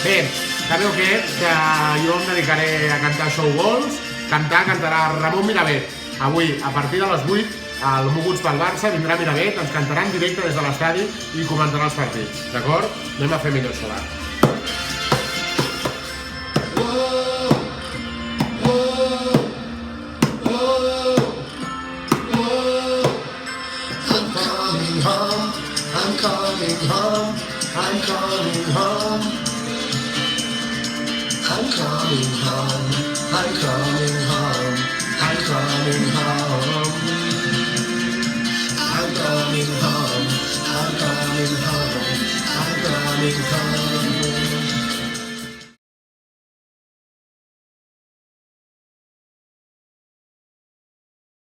Bé, sabeu què? Que jo em dedicaré a cantar Show Goals, cantarà Ramon Miravet. Avui, a partir de les 8, al Moguts pel Barça vindrà Miravet, ens cantarà en directe des de l'estadi i comentarà els partits, d'acord? Anem a fer millor això, va. I'm coming home, I'm coming home, I'm coming home, I'm coming